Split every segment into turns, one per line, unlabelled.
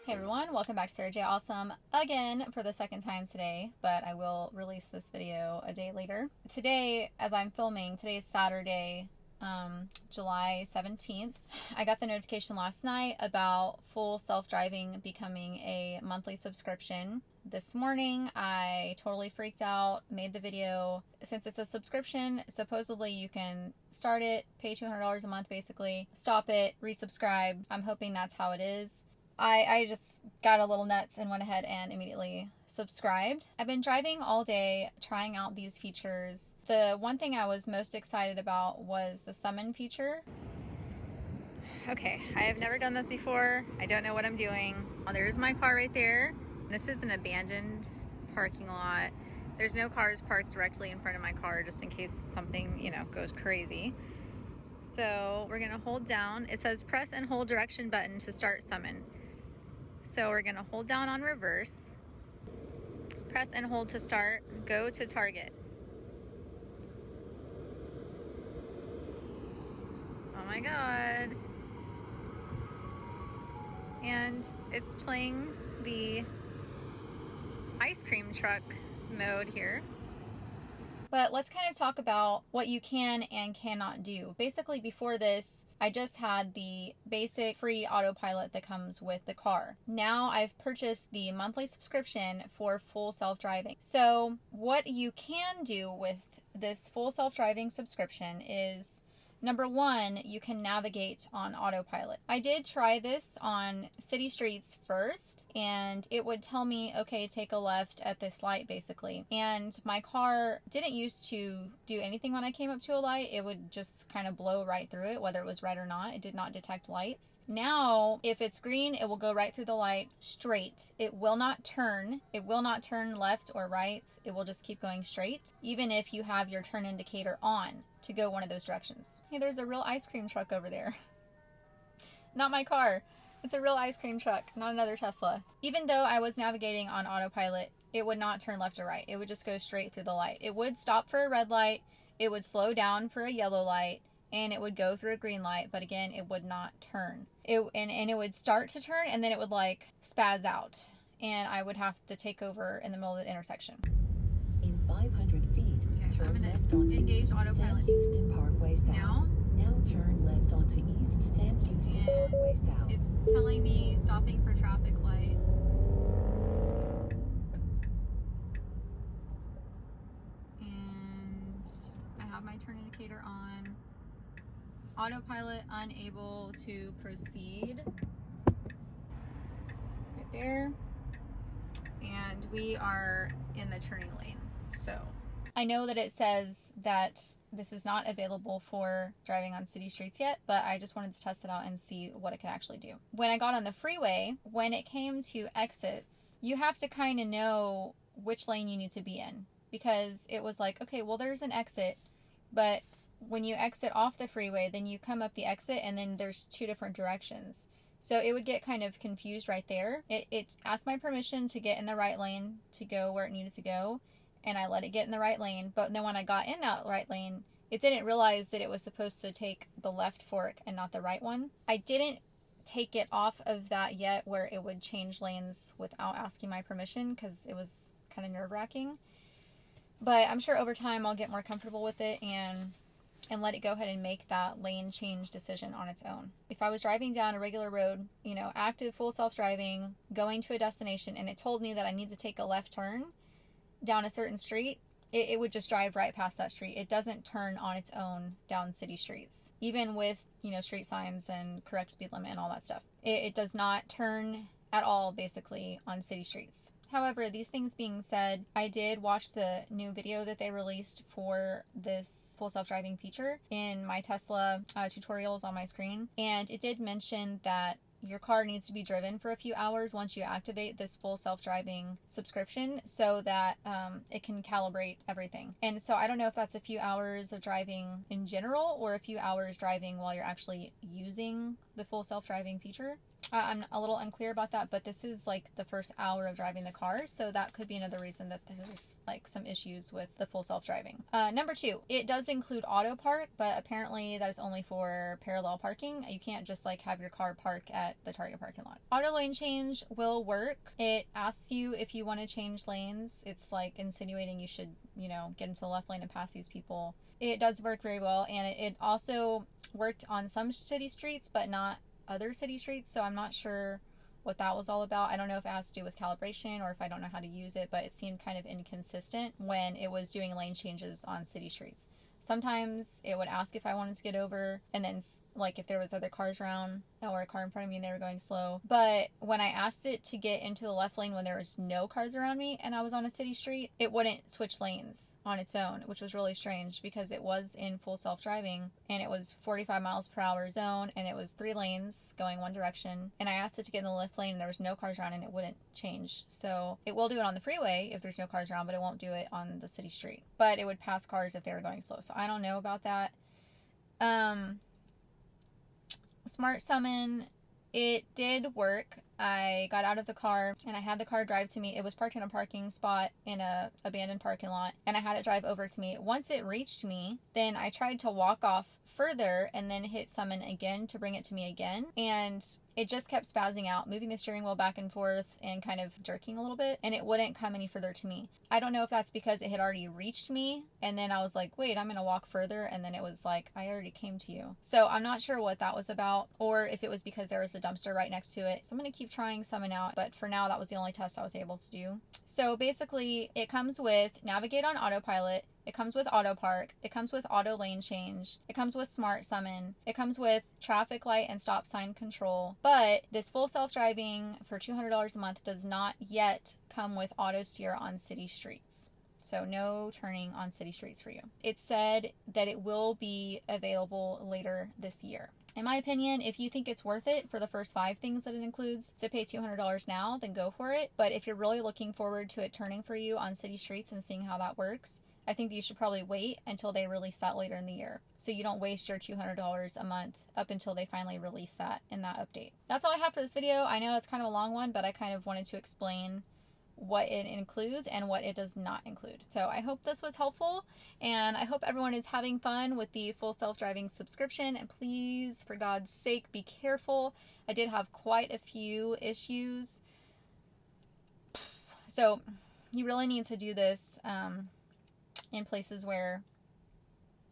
Hey everyone, welcome back to Sarah J. Awesome again for the second time today, but I will release this video a day later. Today, as I'm filming, today is Saturday, July 17th. I got the notification last night about full self-driving becoming a monthly subscription. This morning, I totally freaked out, made the video. Since it's a subscription, supposedly you can start it, pay $200 a month basically, stop it, resubscribe. I'm hoping that's how it is. I just got a little nuts and went ahead and immediately subscribed. I've been driving all day trying out these features. The one thing I was most excited about was the summon feature. Okay, I have never done this before. I don't know what I'm doing. Oh, there's my car right there. This is an abandoned parking lot. There's no cars parked directly in front of my car just in case something, goes crazy. So we're gonna hold down. It says press and hold direction button to start summon. So we're gonna hold down on reverse, press and hold to start, go to target. Oh my God. And it's playing the ice cream truck mode here. But let's kind of talk about what you can and cannot do. Basically, before this, I just had the basic free autopilot that comes with the car. Now I've purchased the monthly subscription for full self-driving. So what you can do with this full self-driving subscription is, number one, you can navigate on autopilot. I did try this on city streets first, and it would tell me, okay, take a left at this light, basically. And my car didn't used to do anything when I came up to a light. It would just kind of blow right through it, whether it was red or not. It did not detect lights. Now, if it's green, it will go right through the light straight. It will not turn. It will not turn left or right. It will just keep going straight, even if you have your turn indicator on to go one of those directions. Hey, there's a real ice cream truck over there. Not my car. It's a real ice cream truck, not another Tesla. Even though I was navigating on autopilot, it would not turn left or right. It would just go straight through the light. It would stop for a red light, it would slow down for a yellow light, and it would go through a green light, but again, it would not turn. And it would start to turn, and then it would like spaz out, and I would have to take over in the middle of the intersection.
In 500 feet,
okay,
turn left onto
engage
East
autopilot.
Sam Houston Parkway South. Now turn left onto East Sam Houston Parkway South.
It's telling me stopping for traffic light. And I have my turn indicator on. Autopilot unable to proceed. Right there. And we are in the turning lane. So I know that it says that this is not available for driving on city streets yet, but I just wanted to test it out and see what it could actually do. When I got on the freeway, when it came to exits, you have to kind of know which lane you need to be in, because it was like, okay, well, there's an exit, but when you exit off the freeway, then you come up the exit and then there's two different directions. So it would get kind of confused right there. It asked my permission to get in the right lane to go where it needed to go, and I let it get in the right lane. But then when I got in that right lane, it didn't realize that it was supposed to take the left fork and not the right one. I didn't take it off of that yet where it would change lanes without asking my permission, because it was kind of nerve-wracking. But I'm sure over time I'll get more comfortable with it and let it go ahead and make that lane change decision on its own. If I was driving down a regular road, active full self-driving, going to a destination, and it told me that I need to take a left turn down a certain street, it would just drive right past that street. It doesn't turn on its own down city streets, even with, street signs and correct speed limit and all that stuff. It does not turn at all, basically, on city streets. However, these things being said, I did watch the new video that they released for this full self-driving feature in my Tesla tutorials on my screen. And it did mention that your car needs to be driven for a few hours once you activate this full self-driving subscription so that it can calibrate everything. And so I don't know if that's a few hours of driving in general or a few hours driving while you're actually using the full self-driving feature. I'm a little unclear about that, but this is like the first hour of driving the car, so that could be another reason that there's like some issues with the full self-driving. Number 2, it does include auto park, but apparently that is only for parallel parking. You can't just like have your car park at the Target parking lot. Auto lane change will work. It asks you if you want to change lanes. It's like insinuating you should, you know, get into the left lane and pass these people. It does work very well, and it also worked on some city streets, but not other city streets, so I'm not sure what that was all about. I don't know if it has to do with calibration or if I don't know how to use it, but it seemed kind of inconsistent when it was doing lane changes on city streets. Sometimes it would ask if I wanted to get over, and then like if there was other cars around or a car in front of me and they were going slow. But when I asked it to get into the left lane when there was no cars around me and I was on a city street, it wouldn't switch lanes on its own, which was really strange because it was in full self-driving and it was 45 miles per hour zone and it was 3 lanes going one direction. And I asked it to get in the left lane and there was no cars around and it wouldn't change. So it will do it on the freeway if there's no cars around, but it won't do it on the city street. But it would pass cars if they were going slow. So I don't know about that. Smart summon, it did work. I got out of the car and I had the car drive to me. It was parked in a parking spot in a abandoned parking lot, and I had it drive over to me. Once it reached me, then I tried to walk off further and then hit summon again to bring it to me again, and it just kept spazzing out, moving the steering wheel back and forth and kind of jerking a little bit, and it wouldn't come any further to me. I don't know if that's because it had already reached me, and then I was like, wait, I'm gonna walk further, and then it was like, I already came to you. So I'm not sure what that was about, or if it was because there was a dumpster right next to it. So I'm gonna keep trying summon out, but for now that was the only test I was able to do. So basically it comes with navigate on autopilot, it comes with auto park, it comes with auto lane change, it comes with smart summon, it comes with traffic light and stop sign control, but this full self-driving for $200 a month does not yet come with auto steer on city streets. So no turning on city streets for you. It said that it will be available later this year. In my opinion, if you think it's worth it for the first 5 things that it includes to pay $200 now, then go for it. But if you're really looking forward to it turning for you on city streets and seeing how that works, I think that you should probably wait until they release that later in the year, so you don't waste your $200 a month up until they finally release that in that update. That's all I have for this video. I know it's kind of a long one, but I kind of wanted to explain what it includes and what it does not include. So I hope this was helpful, and I hope everyone is having fun with the full self-driving subscription, and please, for God's sake, be careful. I did have quite a few issues. So you really need to do this in places where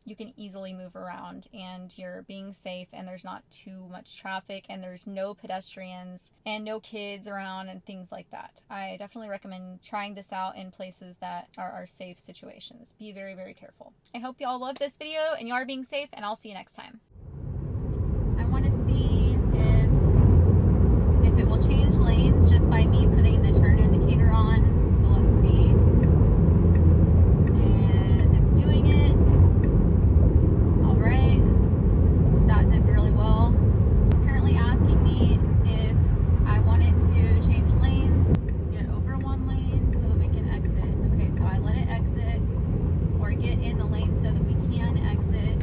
you can easily move around and you're being safe and there's not too much traffic and there's no pedestrians and no kids around and things like that. I definitely recommend trying this out in places that are safe situations. Be very, very careful. I hope y'all love this video and you are being safe, and I'll see you next time. I want to see if it will change lanes just by me putting the turn indicator on. So let's see. Doing it. Alright. That did really well. It's currently asking me if I wanted to change lanes to get over one lane so that we can exit. Okay, so I let it exit or get in the lane so that we can exit.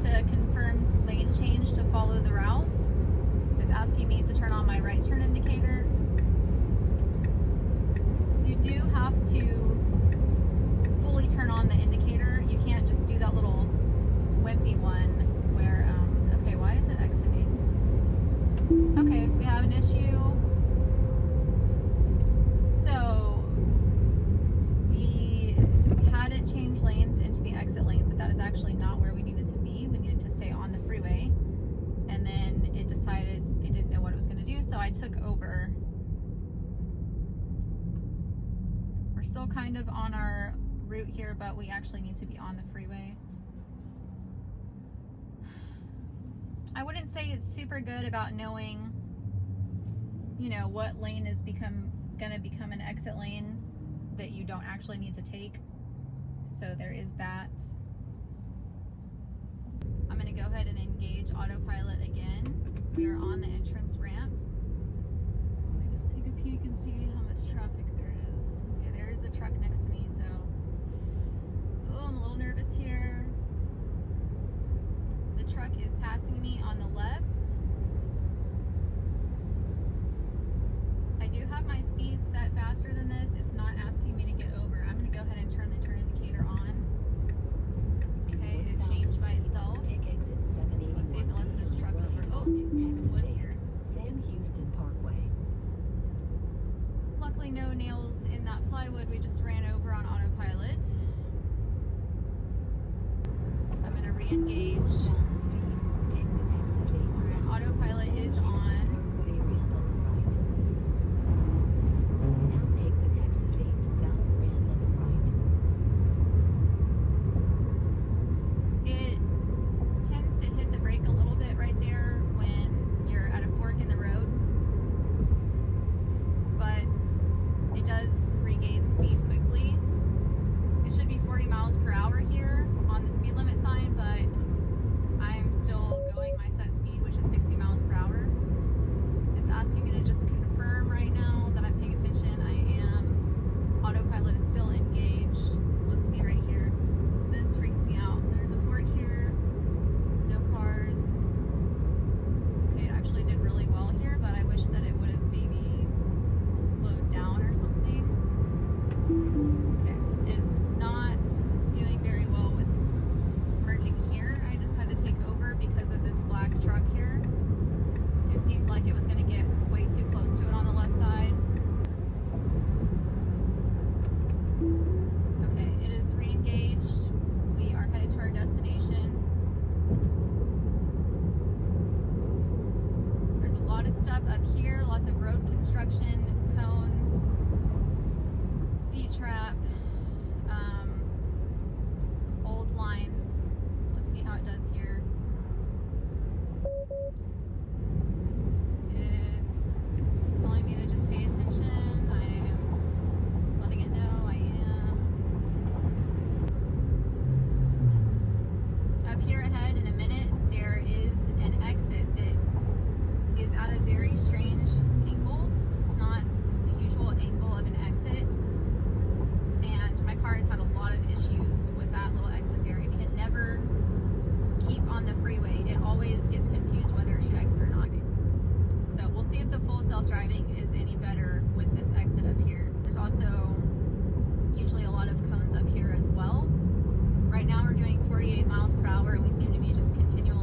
to confirm lane change to follow the route. It's asking me to turn on my right turn indicator. You do have to fully turn on the indicator. You can't just do that little wimpy one where, okay, why is it exiting? Okay, we have an issue. So, we had it change lanes into the exit lane, but that is actually not where we needed to be. We needed to stay on the freeway. And then it decided it didn't know what it was going to do, so I took over. We're still kind of on our route here, but we actually need to be on the freeway. I wouldn't say it's super good about knowing, you know, what lane is gonna become an exit lane that you don't actually need to take. So there is that. I'm gonna go ahead and engage autopilot again. We are on the entrance ramp. Let me just take a peek and see how much traffic there is. Okay, there is a truck next to me, so I'm a little nervous here. The truck is passing me on the left. I do have my speed set faster than this. It's not asking me to get over. I'm going to go ahead and turn the turn indicator on. Okay, it changed by itself. Let's see if it lets this truck over. Oh, there's some wood here.
Sam Houston Parkway.
Luckily no nails in that plywood we just ran over on autopilot. I'm going to re-engage.
1,000 feet. Take the exit 8.
Alright, autopilot is on.
Now take the Texas 8 south ramp on the right.
It tends to hit the brake a little bit right there when you're at a fork in the road, but it does regain speed quickly. It should be 40 miles per hour here on the speed limit sign, but I'm still going my set speed, which is 60 miles per hour. It's asking me to just confirm right now that I'm paying attention. I am. Autopilot is still engaged. Let's see right here. This freaks me out. There's a fork here. No cars. Okay, it actually did really well here, but I wish that it would have maybe slowed down or something. Okay, it's not doing very well with merging here. I just had to take over because of this black truck here. It seemed like it was going to get way too close to it on the left side. Okay, it is re-engaged. We are headed to our destination. There's a lot of stuff up here, lots of road construction, cones, speed trap, old lines. Let's see how it does here. It's telling me to just pay attention. I am letting it know I am. Up here ahead in a minute, there is an exit that is at a very strange angle. It's not the usual angle of an exit. And my car has had a lot of issues with that little exit there. It can never keep on the freeway. It always gets confused whether it should exit or not. So we'll see if the full self-driving is any better with this exit up here. There's also usually a lot of cones up here as well. Right now we're doing 48 miles per hour and we seem to be just continuing